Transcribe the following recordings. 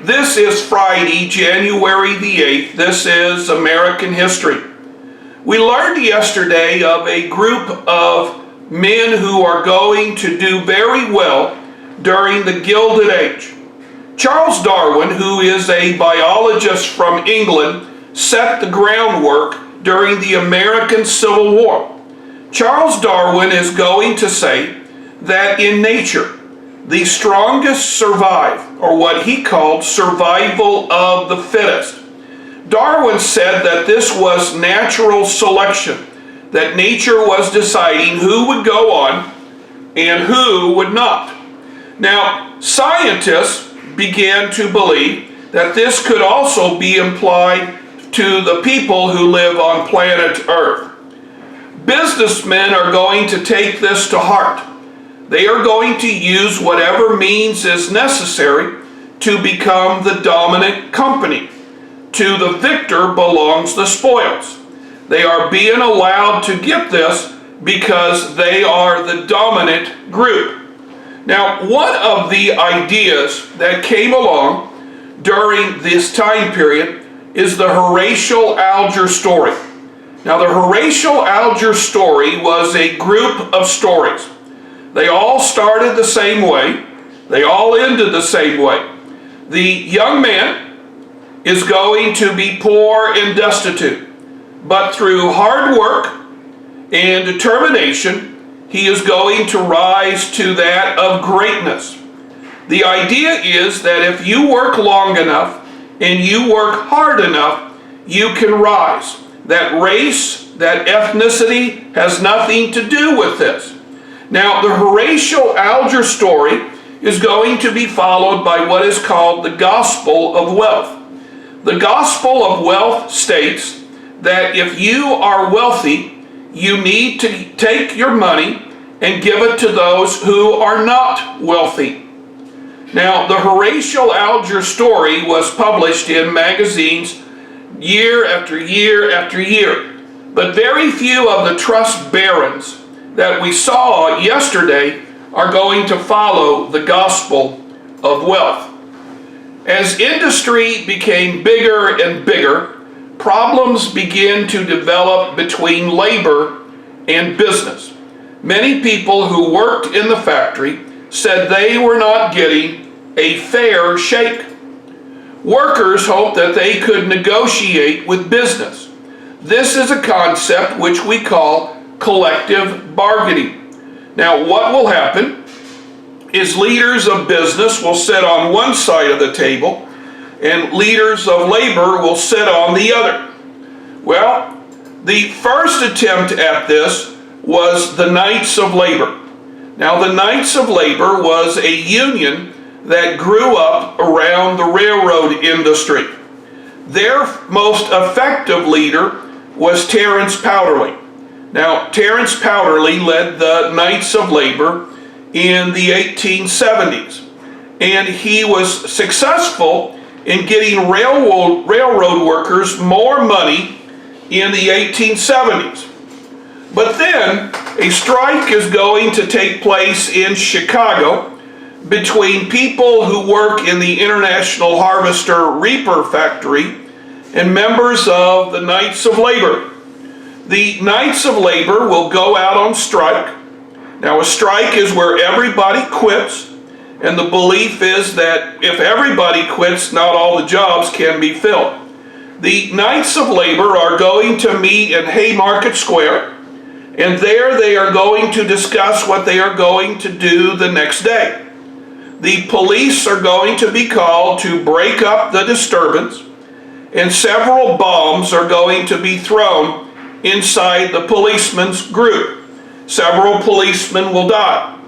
This is Friday, January the 8th. This is American history. We learned yesterday of a group of men who are going to do very well during the Gilded Age. Charles Darwin, who is a biologist from England, set the groundwork during the American Civil War. Charles Darwin is going to say that in nature, the strongest survive, or what he called survival of the fittest. Darwin said that this was natural selection, that nature was deciding who would go on and who would not. Now, scientists began to believe that this could also be applied to the people who live on planet Earth. Businessmen are going to take this to heart. They are going to use whatever means is necessary to become the dominant company. To the victor belongs the spoils. They are being allowed to get this because they are the dominant group. Now, one of the ideas that came along during this time period is the Horatio Alger story. Now, the Horatio Alger story was a group of stories. They all started the same way. They all ended the same way. The young man is going to be poor and destitute, but through hard work and determination, he is going to rise to that of greatness. The idea is that if you work long enough and you work hard enough, you can rise. That race, that ethnicity has nothing to do with this. Now, the Horatio Alger story is going to be followed by what is called the Gospel of Wealth. The Gospel of Wealth states that if you are wealthy, you need to take your money and give it to those who are not wealthy. Now, the Horatio Alger story was published in magazines year after year after year, but very few of the trust barons that we saw yesterday are going to follow the Gospel of Wealth. As industry became bigger and bigger, problems began to develop between labor and business. Many people who worked in the factory said they were not getting a fair shake. Workers hoped that they could negotiate with business. This is a concept which we call collective bargaining. Now, what will happen is leaders of business will sit on one side of the table and leaders of labor will sit on the other. Well, the first attempt at this was the Knights of Labor. Now, the Knights of Labor was a union that grew up around the railroad industry. Their most effective leader was Terence Powderly. Now, Terence Powderly led the Knights of Labor in the 1870s, and he was successful in getting railroad workers more money in the 1870s. But then a strike is going to take place in Chicago between people who work in the International Harvester Reaper Factory and members of the Knights of Labor. The Knights of Labor will go out on strike. Now, a strike is where everybody quits, and the belief is that if everybody quits, not all the jobs can be filled. The Knights of Labor are going to meet in Haymarket Square, and there they are going to discuss what they are going to do the next day. The police are going to be called to break up the disturbance, and several bombs are going to be thrown inside the policeman's group. Several policemen will die.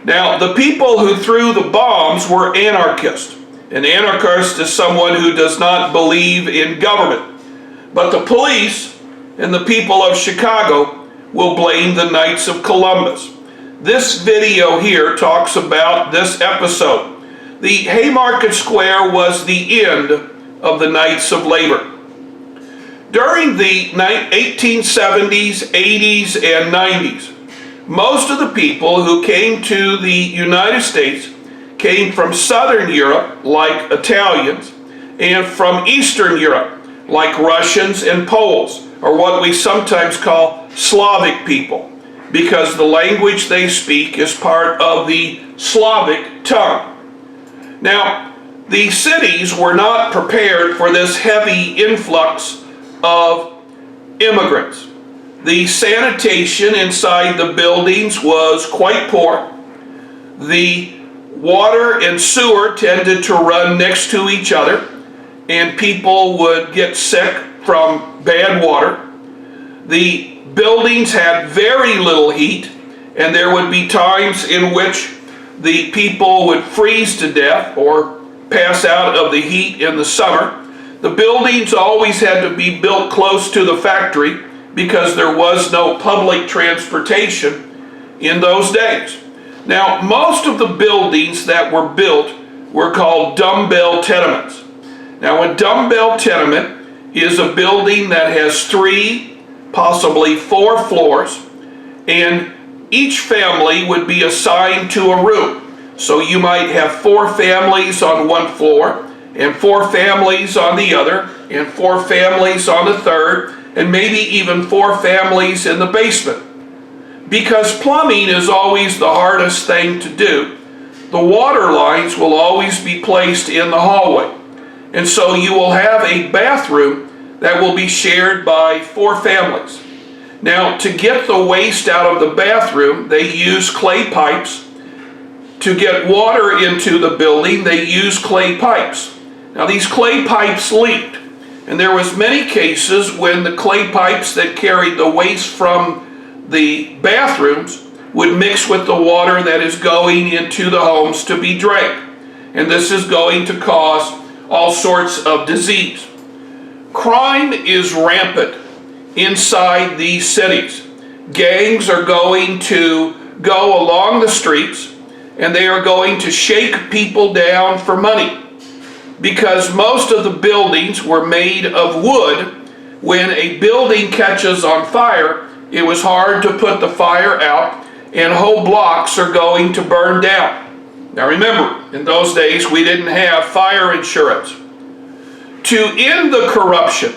Now, the people who threw the bombs were anarchists. An anarchist is someone who does not believe in government. But the police and the people of Chicago will blame the Knights of Columbus. This video here talks about this episode. The Haymarket Square was the end of the Knights of Labor. During the 1870s, 80s, and 90s, most of the people who came to the United States came from Southern Europe, like Italians, and from Eastern Europe, like Russians and Poles, or what we sometimes call Slavic people, because the language they speak is part of the Slavic tongue. Now, the cities were not prepared for this heavy influx of immigrants. The sanitation inside the buildings was quite poor. The water and sewer tended to run next to each other, and people would get sick from bad water. The buildings had very little heat, and there would be times in which the people would freeze to death or pass out of the heat in the summer. The buildings always had to be built close to the factory because there was no public transportation in those days. Now, most of the buildings that were built were called dumbbell tenements. Now, a dumbbell tenement is a building that has 3, possibly 4 floors, and each family would be assigned to a room. So you might have 4 families on one floor, and 4 families on the other, and 4 families on the third, and maybe even 4 families in the basement. Because plumbing is always the hardest thing to do, the water lines will always be placed in the hallway. And so you will have a bathroom that will be shared by 4 families. Now, to get the waste out of the bathroom, they use clay pipes. To get water into the building, they use clay pipes. Now, these clay pipes leaked, and there was many cases when the clay pipes that carried the waste from the bathrooms would mix with the water that is going into the homes to be drank. And this is going to cause all sorts of disease. Crime is rampant inside these cities. Gangs are going to go along the streets, and they are going to shake people down for money. Because most of the buildings were made of wood, when a building catches on fire, it was hard to put the fire out, and whole blocks are going to burn down. Now remember, in those days we didn't have fire insurance. To end the corruption,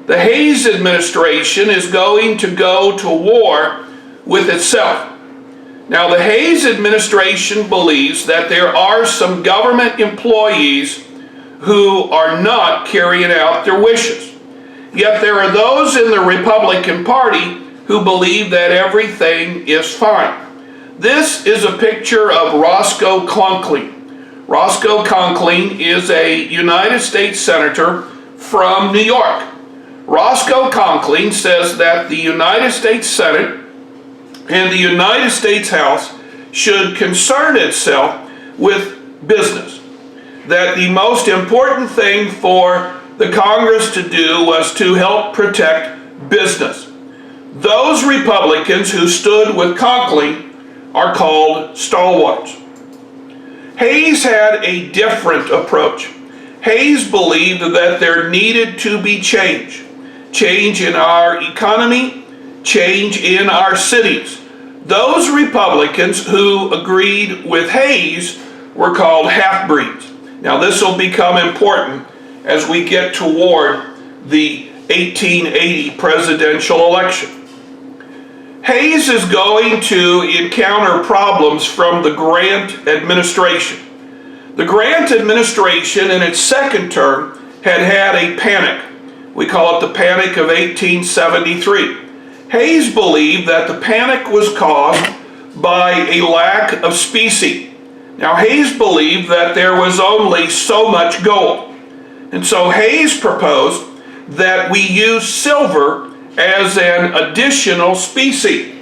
the Hayes administration is going to go to war with itself. Now, the Hayes administration believes that there are some government employees who are not carrying out their wishes. Yet there are those in the Republican Party who believe that everything is fine. This is a picture of Roscoe Conkling. Roscoe Conkling is a United States Senator from New York. Roscoe Conkling says that the United States Senate and the United States House should concern itself with business. That the most important thing for the Congress to do was to help protect business. Those Republicans who stood with Conkling are called stalwarts. Hayes had a different approach. Hayes believed that there needed to be change. Change in our economy, change in our cities. Those Republicans who agreed with Hayes were called half-breeds. Now this will become important as we get toward the 1880 presidential election. Hayes is going to encounter problems from the Grant administration. The Grant administration in its second term had had a panic. We call it the Panic of 1873. Hayes believed that the panic was caused by a lack of specie. Now Hayes believed that there was only so much gold. And so Hayes proposed that we use silver as an additional specie.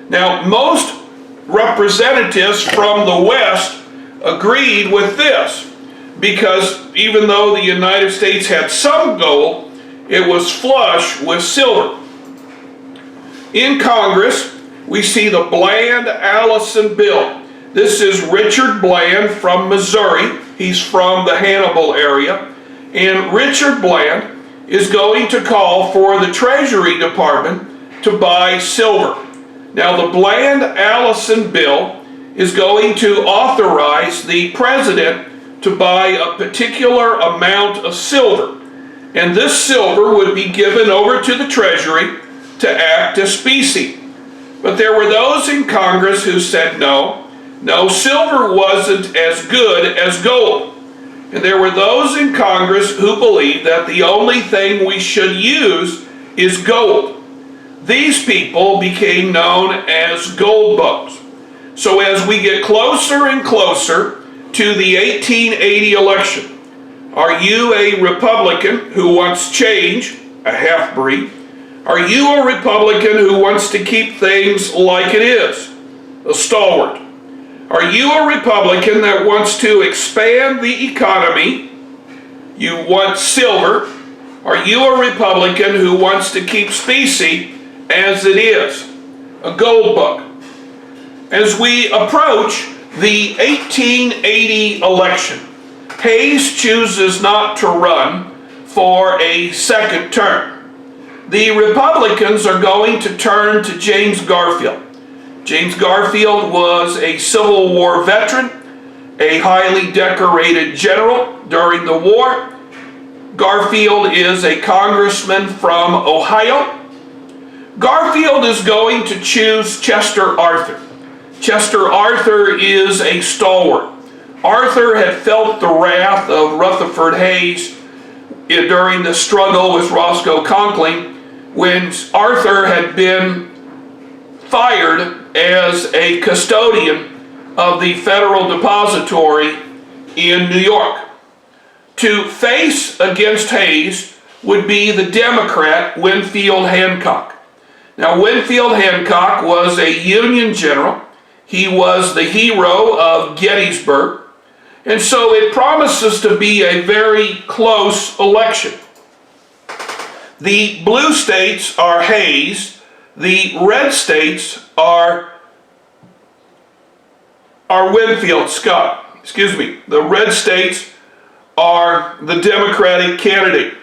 Now most representatives from the West agreed with this, because even though the United States had some gold, it was flush with silver. In Congress, we see the Bland-Allison bill. This is Richard Bland from Missouri. He's from the Hannibal area. And Richard Bland is going to call for the Treasury Department to buy silver. Now, the Bland-Allison bill is going to authorize the president to buy a particular amount of silver. And this silver would be given over to the Treasury to act as specie. But there were those in Congress who said no, silver wasn't as good as gold. And there were those in Congress who believed that the only thing we should use is gold. These people became known as gold bugs. So as we get closer and closer to the 1880 election, are you a Republican who wants change, a half-breed? Are you a Republican who wants to keep things like it is, a stalwart? Are you a Republican that wants to expand the economy? You want silver. Are you a Republican who wants to keep specie as it is, a gold bug? As we approach the 1880 election, Hayes chooses not to run for a second term. The Republicans are going to turn to James Garfield. James Garfield was a Civil War veteran, a highly decorated general during the war. Garfield is a congressman from Ohio. Garfield is going to choose Chester Arthur. Chester Arthur is a stalwart. Arthur had felt the wrath of Rutherford Hayes during the struggle with Roscoe Conkling when Arthur had been fired as a custodian of the Federal Depository in New York. To face against Hayes would be the Democrat Winfield Hancock. Now, Winfield Hancock was a Union general. He was the hero of Gettysburg. And so it promises to be a very close election. The blue states are Hayes. The red states are Winfield Scott. The red states are the Democratic candidate.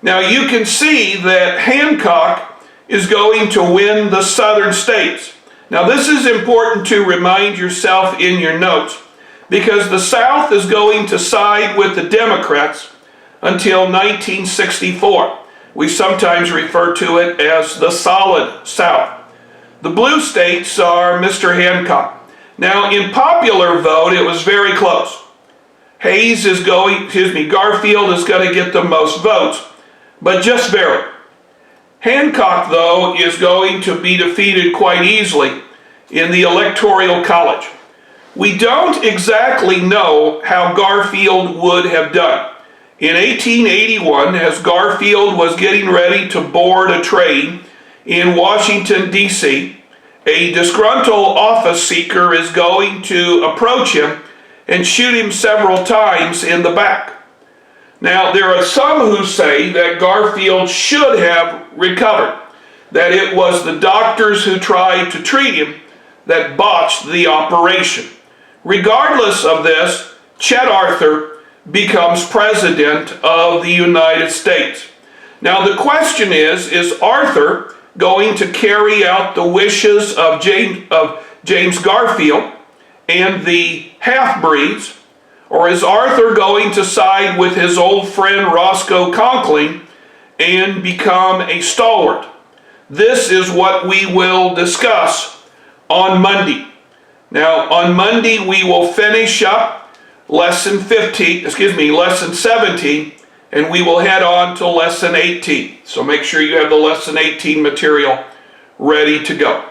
Now you can see that Hancock is going to win the southern states. Now this is important to remind yourself in your notes, because the South is going to side with the Democrats until 1964. We sometimes refer to it as the Solid South. The blue states are Mr. Hancock. Now, in popular vote, it was very close. Garfield is going to get the most votes, but just barely. Hancock, though, is going to be defeated quite easily in the Electoral College. We don't exactly know how Garfield would have done. In 1881, as Garfield was getting ready to board a train in Washington, D.C., a disgruntled office seeker is going to approach him and shoot him several times in the back. Now, there are some who say that Garfield should have recovered, that it was the doctors who tried to treat him that botched the operation. Regardless of this, Chet Arthur becomes president of the United States. Now the question is Arthur going to carry out the wishes of James Garfield and the half-breeds, or is Arthur going to side with his old friend Roscoe Conkling and become a stalwart? This is what we will discuss on Monday. Now, on Monday, we will finish up lesson 17, and we will head on to lesson 18. So make sure you have the lesson 18 material ready to go.